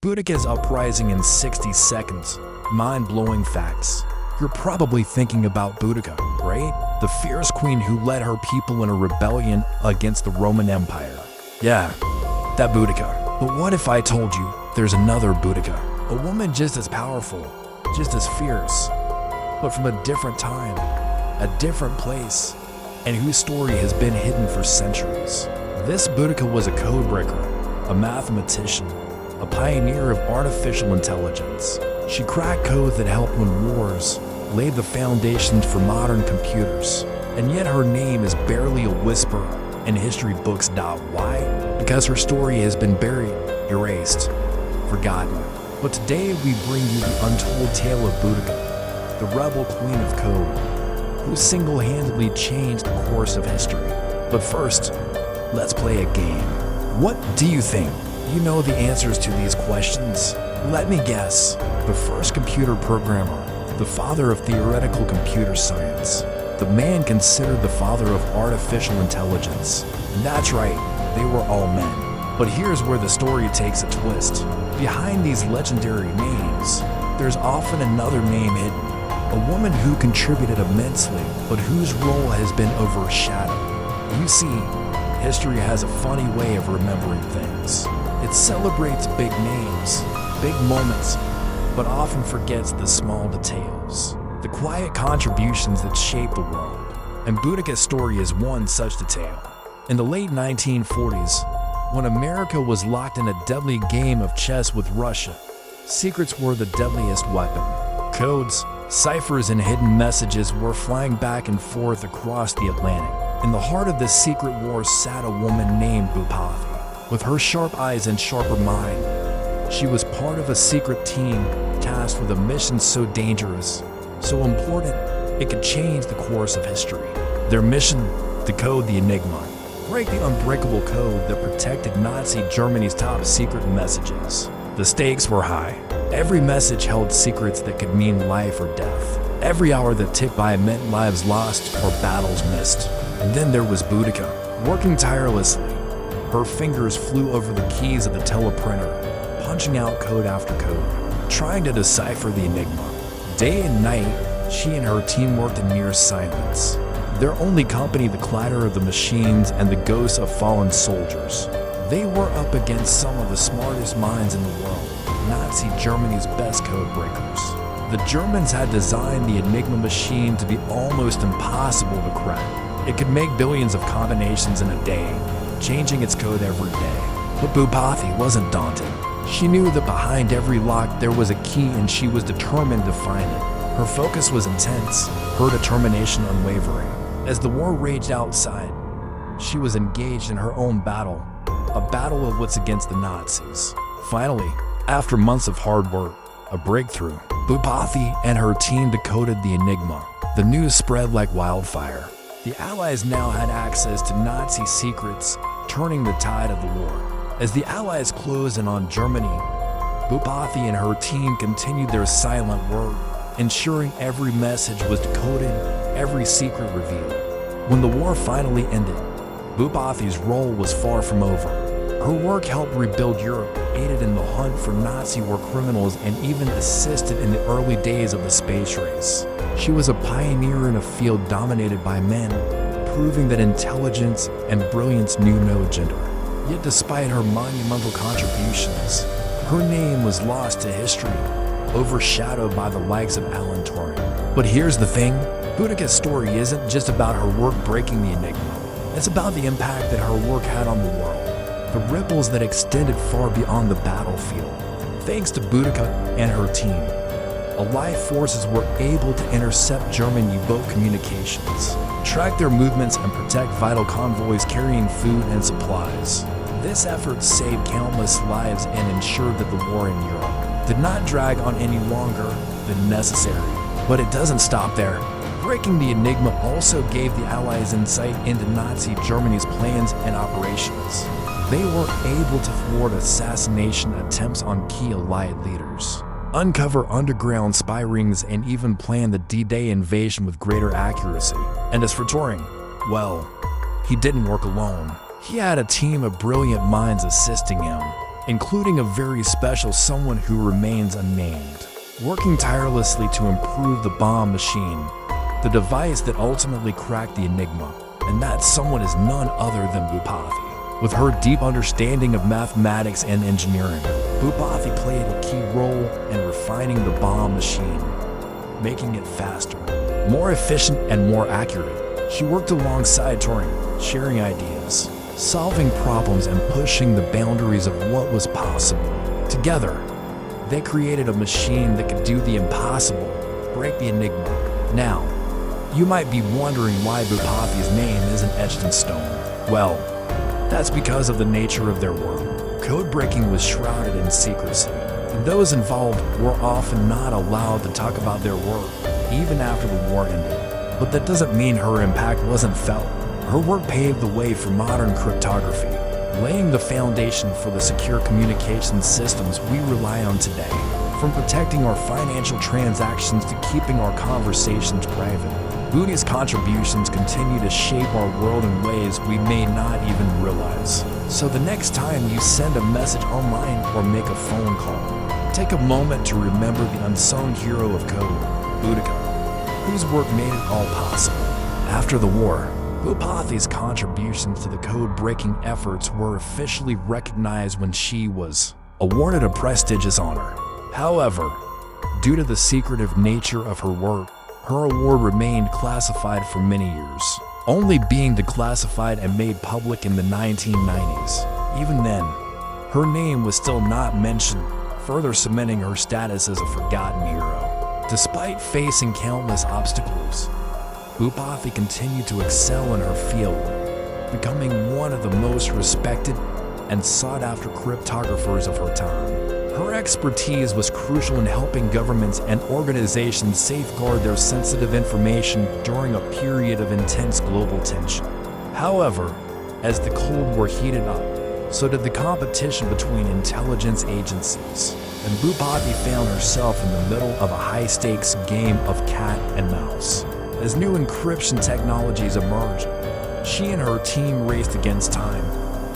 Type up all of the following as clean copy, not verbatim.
Boudica's uprising in 60 seconds. Mind-blowing facts. You're probably thinking about Boudica, right? The fierce queen who led her people in a rebellion against the Roman Empire. Yeah, that Boudica. But what if I told you there's another Boudica? A woman just as powerful, just as fierce, but from a different time, a different place, and whose story has been hidden for centuries. This Boudica was a codebreaker, a mathematician, a pioneer of artificial intelligence. She cracked codes that helped win wars, laid the foundations for modern computers, and yet her name is barely a whisper in history books. Why? Because her story has been buried, erased, forgotten. But today we bring you the untold tale of Boudica, the rebel queen of code, who single-handedly changed the course of history. But first, let's play a game. What do you think? You know the answers to these questions? Let me guess. The first computer programmer, the father of theoretical computer science, the man considered the father of artificial intelligence. That's right, they were all men. But here's where the story takes a twist. Behind these legendary names, there's often another name hidden. A woman who contributed immensely, but whose role has been overshadowed. You see, history has a funny way of remembering things. It celebrates big names, big moments, but often forgets the small details, the quiet contributions that shape the world. And Boudica's story is one such detail. In the late 1940s, when America was locked in a deadly game of chess with Russia, secrets were the deadliest weapon. Codes, ciphers, and hidden messages were flying back and forth across the Atlantic. In the heart of this secret war sat a woman named Boudica. With her sharp eyes and sharper mind, she was part of a secret team tasked with a mission so dangerous, so important, it could change the course of history. Their mission: decode the enigma, break the unbreakable code that protected Nazi Germany's top secret messages. The stakes were high. Every message held secrets that could mean life or death. Every hour that ticked by meant lives lost or battles missed. And then there was Boudica, working tirelessly. Her fingers flew over the keys of the teleprinter, punching out code after code, trying to decipher the enigma. Day and night, she and her team worked in near silence. Their only company the clatter of the machines and the ghosts of fallen soldiers. They were up against some of the smartest minds in the world, Nazi Germany's best code breakers. The Germans had designed the Enigma machine to be almost impossible to crack. It could make billions of combinations in a day, changing its code every day. But Boudica wasn't daunted. She knew that behind every lock there was a key, and she was determined to find it. Her focus was intense, her determination unwavering. As the war raged outside, she was engaged in her own battle, a battle of wits against the Nazis. Finally, after months of hard work, a breakthrough. Boudica and her team decoded the enigma. The news spread like wildfire. The Allies now had access to Nazi secrets, turning the tide of the war. As the Allies closed in on Germany, Boudica and her team continued their silent work, ensuring every message was decoded, every secret revealed. When the war finally ended, Boudica's role was far from over. Her work helped rebuild Europe, aided in the hunt for Nazi war criminals, and even assisted in the early days of the space race. She was a pioneer in a field dominated by men, proving that intelligence and brilliance knew no gender. Yet despite her monumental contributions, her name was lost to history, overshadowed by the likes of Alan Turing. But here's the thing, Boudica's story isn't just about her work breaking the enigma. It's about the impact that her work had on the world, the ripples that extended far beyond the battlefield. Thanks to Boudica and her team, Allied forces were able to intercept German U-boat communications, track their movements, and protect vital convoys carrying food and supplies. This effort saved countless lives and ensured that the war in Europe did not drag on any longer than necessary. But it doesn't stop there. Breaking the enigma also gave the Allies insight into Nazi Germany's plans and operations. They were able to thwart assassination attempts on key Allied leaders, uncover underground spy rings, and even plan the D-Day invasion with greater accuracy. And as for Turing, well, he didn't work alone. He had a team of brilliant minds assisting him. including a very special someone who remains unnamed, working tirelessly to improve the bomb machine, the device that ultimately cracked the enigma. And that someone is none other than Boudica. With her deep understanding of mathematics and engineering, Boudica played a key role in refining the bomb machine, making it faster, more efficient, and more accurate. She worked alongside Turing, sharing ideas, solving problems, and pushing the boundaries of what was possible. Together, they created a machine that could do the impossible, break the enigma. Now, you might be wondering why Boudica's name isn't etched in stone. Well, that's because of the nature of their work. Code breaking was shrouded in secrecy, and those involved were often not allowed to talk about their work, even after the war ended. But that doesn't mean her impact wasn't felt. Her work paved the way for modern cryptography, laying the foundation for the secure communication systems we rely on today. From protecting our financial transactions to keeping our conversations private, Boudica's contributions continue to shape our world in ways we may not even realize. So the next time you send a message online or make a phone call, take a moment to remember the unsung hero of code, Boudica, whose work made it all possible. After the war, Boudica's contributions to the code-breaking efforts were officially recognized when she was awarded a prestigious honor. However, due to the secretive nature of her work, her award remained classified for many years, only being declassified and made public in the 1990s. Even then, her name was still not mentioned, further cementing her status as a forgotten hero. Despite facing countless obstacles, Boudica continued to excel in her field, becoming one of the most respected and sought-after cryptographers of her time. Her expertise was crucial in helping governments and organizations safeguard their sensitive information during a period of intense global tension. However, as the Cold War heated up, so did the competition between intelligence agencies, and Boudica found herself in the middle of a high-stakes game of cat and mouse. As new encryption technologies emerged, she and her team raced against time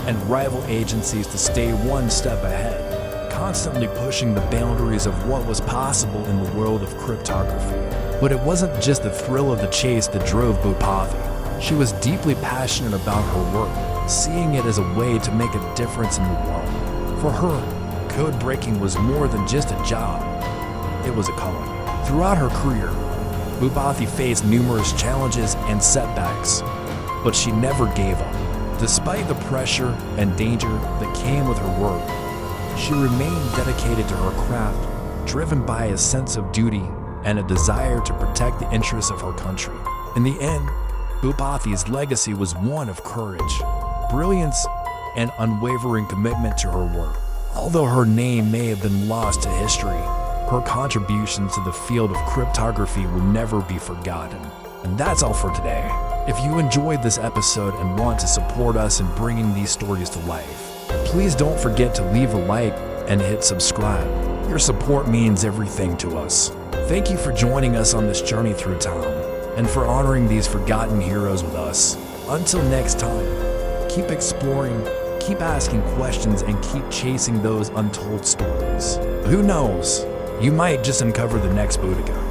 and rival agencies to stay one step ahead, constantly pushing the boundaries of what was possible in the world of cryptography. But it wasn't just the thrill of the chase that drove Boudica. She was deeply passionate about her work, seeing it as a way to make a difference in the world. For her, code breaking was more than just a job. It was a calling. Throughout her career, Boudica faced numerous challenges and setbacks, but she never gave up. Despite the pressure and danger that came with her work, she remained dedicated to her craft, driven by a sense of duty and a desire to protect the interests of her country. In the end, Boudica's legacy was one of courage, brilliance, and unwavering commitment to her work. Although her name may have been lost to history, her contributions to the field of cryptography will never be forgotten. And that's all for today. If you enjoyed this episode and want to support us in bringing these stories to life, please don't forget to leave a like and hit subscribe. Your support means everything to us. Thank you for joining us on this journey through time and for honoring these forgotten heroes with us. Until next time, keep exploring, keep asking questions, and keep chasing those untold stories. Who knows? You might just uncover the next Boudica.